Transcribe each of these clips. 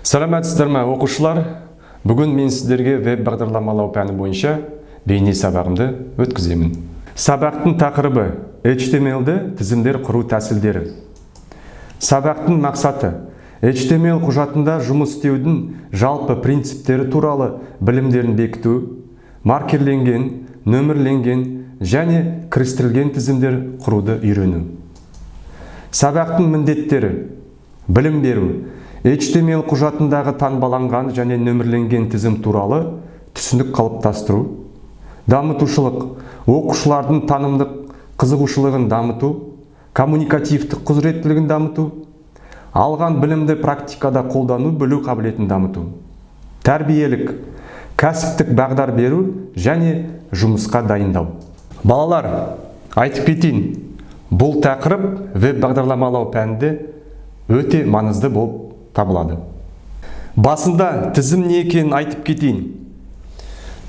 Саламатсыздар ма, оқушылар? Бүгін мен сіздерге веб бағдарламалау пәні бойынша бейне сабағымды өткіземін. Сабақтың тақырыбы HTML-ді тізімдер құру тәсілдері. Сабақтың мақсаты HTML құжатында жұмыс істеудің жалпы принциптері туралы білімдерін бекіту, маркерленген, нөмірленген және кірістірілген тізімдер құруды үйрену. Сабақтың міндеттері: білім беру, HTML құжатындағы таңбаланған және нөмірленген тізім туралы түсінік қалыптастыру, дамытушылық, оқушылардың танымдық қызығушылығын дамыту, коммуникативтік құзыреттілігін дамыту, алған білімді практикада қолдану білу қабілетін дамыту, тәрбиелік, кәсіптік бағдар беру және жұмысқа дайындау. Балалар, айтып кетейін, бұл тақырып веб бағдарламалау пәнінде өте маңызды болып табылады. Басында тізім не екенін айтып кетейін.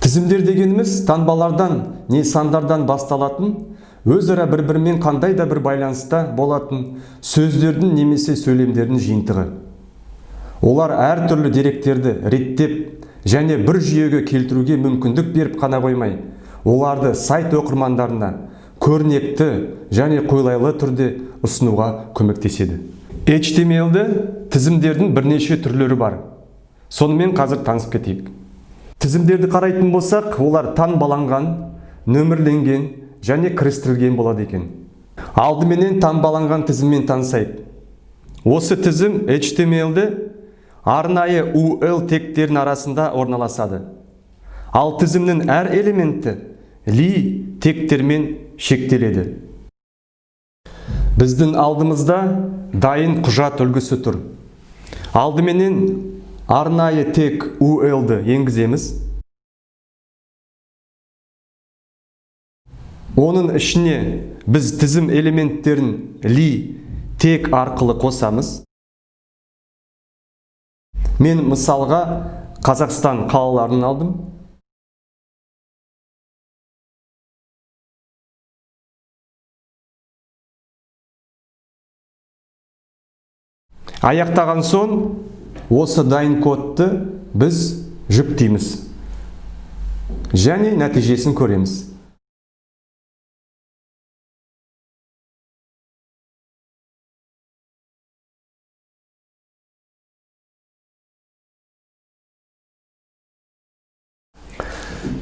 Тізімдер дегеніміз таңбалардан не сандардан басталатын, өзара бір-бірімен қандай да бір байланыста болатын сөздердің немесе сөйлемдердің жиынтығы. Олар әртүрлі деректерді реттеп және бір жүйеге келтіруге мүмкіндік беріп қана қоймай, оларды сайт оқырмандарына көрнекті және қолайлы түрде ұсынуға көмектеседі. HTML-ді тізімдердің бірнеше түрлері бар. Сонымен қазір танысып кетейік. Тізімдерді қарайтын болсақ, олар таңбаланған, нөмірленген және кірістірілген болады екен. Алдыменен таңбаланған тізіммен танысайық. Осы тізім HTML-ді арнайы URL тегтерінің арасында орналасады. Ал тізімнің әр элементі ли тегтермен шектеледі. Біздің алдымызда дайын құжат үлгісі тұр. Алдыменен арнайы тег URL-ді енгіземіз. Оның ішіне біз тізім элементтерін ли тег арқылы қосамыз. Мен мысалға Қазақстан қалаларын алдым. Аяқтаған соң, осы дайын кодты біз жүктейміз және нәтижесін көреміз.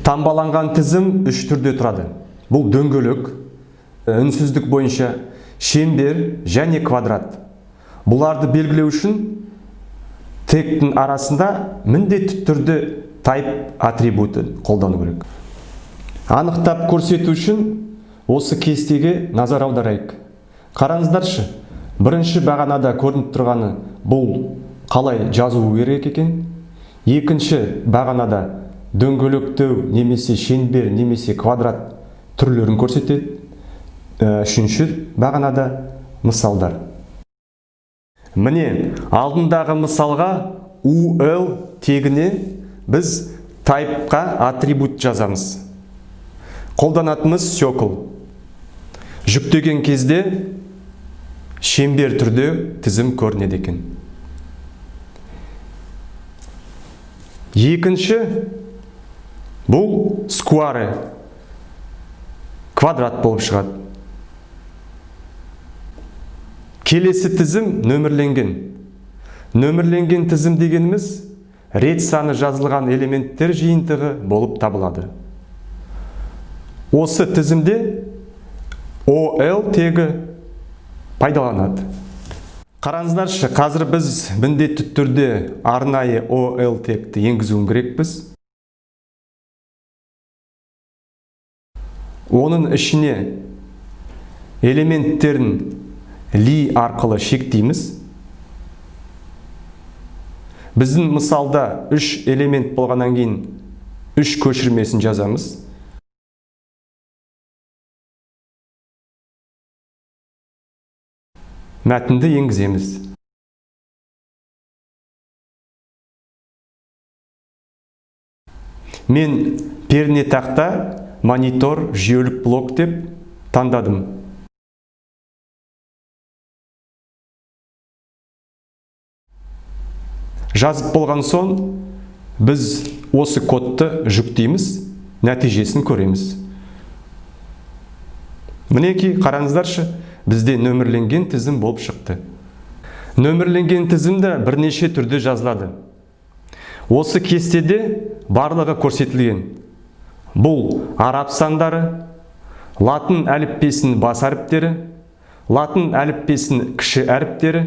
Таңбаланған тізім үш түрде тұрады. Бұл дөңгелек, үнсіздік бойынша, шеңбер және квадрат. Бұларды белгілеу үшін тегтің арасында міндетті түрде type атрибуты қолдану керек. Анықтап көрсету үшін осы кестеге назар аударайық. Қараңыздаршы, бірінші бағанада көрініп тұрғаны бұл қалай жазу керек екен. Екінші бағанада дөңгелектеу немесе шеңбер немесе квадрат түрлерін көрсетеді. Үшінші бағанада мысалдар. Міне, алдындағы мысалға URL тегіне біз type-қа атрибут жазамыз. Қолданатымыз circle. Жүктеген кезде шеңбер түрде тізім көрінеді екен. Екінші, бұл square, квадрат болып шығады. Келесі тізім нөмірленген. Нөмірленген тізім дегеніміз рет саны жазылған элементтер жиынтығы болып табылады. Осы тізімде OL тегі пайдаланады. Қараңыздаршы, қазір біз міндетті түрде арнайы OL тегті енгізуін керекпіз. Оның ішіне элементтерін ли арқылы шектейміз. Біздің мысалда 3 элемент болғаннан кейін 3 көшірмесін жазамыз. Мәтінді енгіземіз. Мен пернетақта монитор жүйелік блок деп таңдадым. Жазып болған соң біз осы кодты жүктейміз, нәтижесін көреміз. Мінеки, қараңыздаршы, бізде нөмірленген тізім болып шықты. Нөмірленген тізімді бірнеше түрде жазылады. Осы кестеде барлығы көрсетілген. Бұл араб сандары, латын әліппесінің бас әріптері, латын әліппесінің кіші әріптері,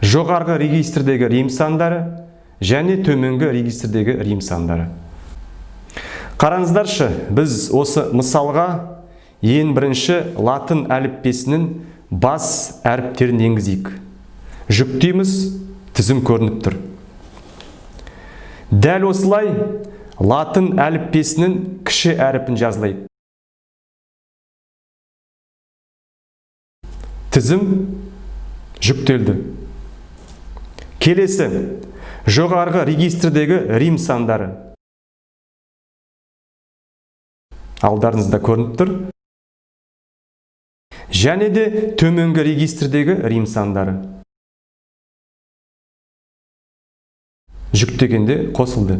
жоғарғы регистрдегі рим сандары және төменгі регистрдегі рим сандары. Қараңыздаршы, біз осы мысалға ең бірінші латын әліппесінің бас әріптерін енгізейік. Жүктейміз, тізім көрініп тұр. Дәл осылай латын әліппесінің кіші әріпін жазылайық. Тізім жүктелді. Келесі, жоғарғы регистрдегі рим сандары. Алдарыңызда көрініп тұр. Және де төменгі регистрдегі рим сандары. Жүктегенде қосылды.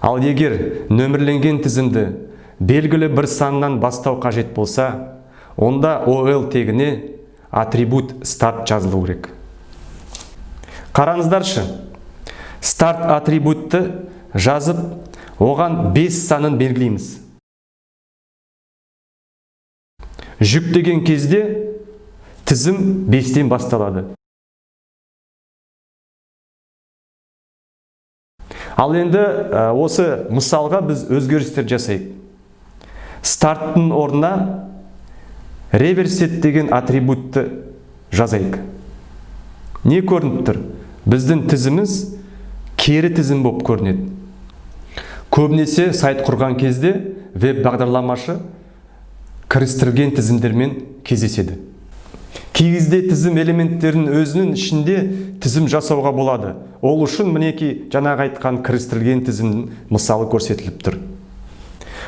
Ал егер нөмірленген тізімді белгілі бір саннан бастау қажет болса, онда OL тегіне атрибут start жазылу керек. Қараңыздаршы, start атрибутты жазып, оған 5 санын белгілейміз. Жүктеген кезде тізім 5-тен басталады. Ал енді осы мысалға біз өзгерістер жасайық. Старттың орнына reverset деген атрибутты жазайық. Не көрініп тұр? Біздің тізіміз кері тізім болып көрінеді. Көбінесе сайт құрған кезде веб бағдарламашы кірістірілген тізімдермен кездеседі. Кей кезде тізім элементтерінің өзінің ішінде тізім жасауға болады. Ол үшін мінеки жаңағы айтқан кірістірілген тізімнің мысалы көрсетіліп тұр.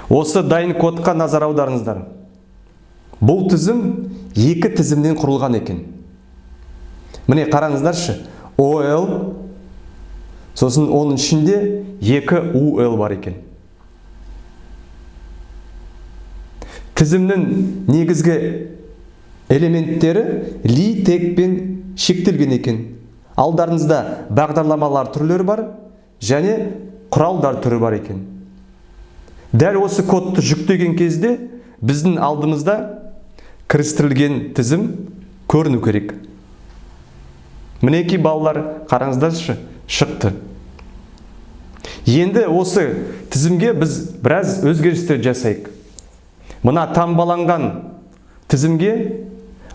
Осы дайын кодқа назар аударыңыздар. Бұл тізім екі тізімнен құрылған екен. Міне қараңыздаршы, OL, сосын оның ішінде екі UL бар екен. Тізімнің негізгі элементтері ли тегпен шектелген екен. Алдарыңызда бағдарламалар түрлері бар және құралдар түрі бар екен. Дәл осы кодты жүктеген кезде біздің алдымызда кірістірілген тізім көріну керек. Мінеки балалар, қараңыздаршы, шықты. Енді осы тізімге біз біраз өзгерістер жасайық. Мына таңбаланған тізімге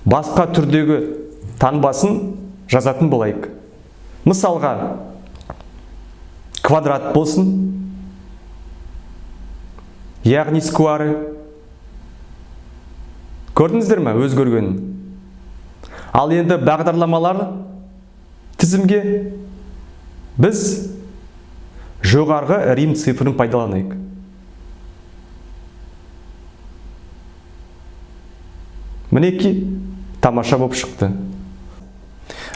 басқа түрдегі таңбасын жазатын болайық. Мысалға, квадрат болсын, яғни сквары. Көрдіңіздер ме өзгергенін? Ал енді бағдарламалар тізімге біз жоғарғы рим цифрын пайдаланайық. Мінеки тамаша болып шықты.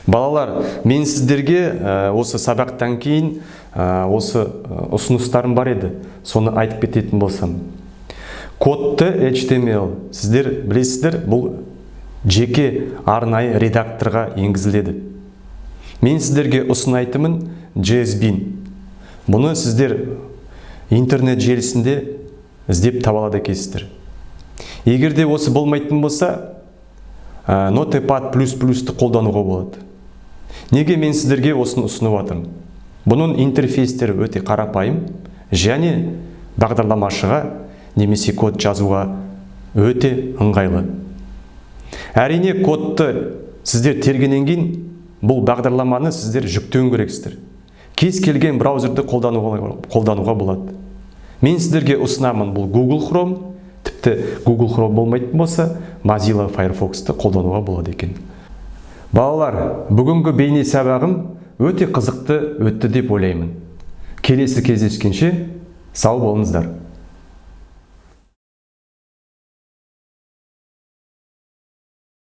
Балалар, мен сіздерге осы сабақтан кейін осы ұсыныстарым бар еді. Соны айтып кететін болсам. Кодты HTML, сіздер білесіздер, бұл жеке арнайы редакторға енгізіледі. Мен сіздерге ұсынайтымын JSBin. Бұны сіздер интернет желісінде іздеп таба алады екенсіздер. Егер де осы болмайтын болса, Notepad++-ті қолдануға болады. Неге мен сіздерге осыны ұсынып жатырмын? Бұның интерфейстері өте қарапайым және бағдарламашыға немесе код жазуға өте ыңғайлы. Әрине, кодты сіздер тергеннен кейін бұл бағдарламаны сіздер жүктеуін керексіздер. Кез келген браузерді қолдануға болады. Мен сіздерге ұсынамын, бұл Google Chrome, тіпті Google Chrome болмайтын болса, Mozilla Firefox'ты қолдануға болады екен. Балалар, бүгінгі бейне сабағым өте қызықты өтті деп ойлаймын. Келесі кездескенше сау болыңыздар.